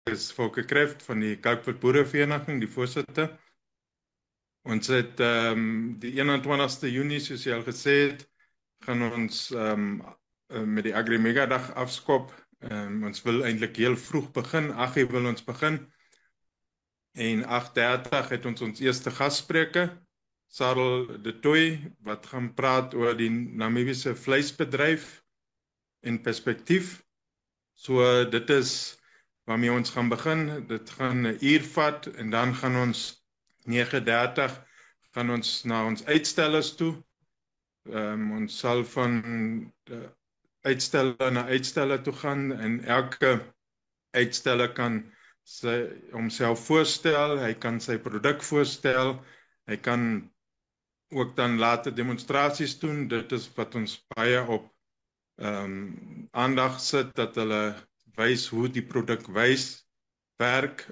is Volker Kreft van die Kalkwood Boerevereniging, die voorsitter. Ons het die 21ste Junie, soos jy al gesê het, gaan ons met die Agri-Mega dag afskop. Ons wil eintlik heel vroeg begin, 8:00 wil ons begin. En 8:30 het ons eerste gasspreker, Sarel de Tooy, wat gaan praat oor die Namibiese vleisbedryf en perspektief. So dit is waarmee ons gaan begin. Dit gaan 'n uur vat en dan gaan ons 9:30 gaan ons na ons uitstellers toe. Ons sal van uitsteller na uitsteller toe gaan en elke uitsteller kan homself voorstel, hy kan sy produk voorstel, hy kan ook dan later demonstrasies doen. Dit is wat ons baie op aandag sit, dat hulle wys hoe die produk werk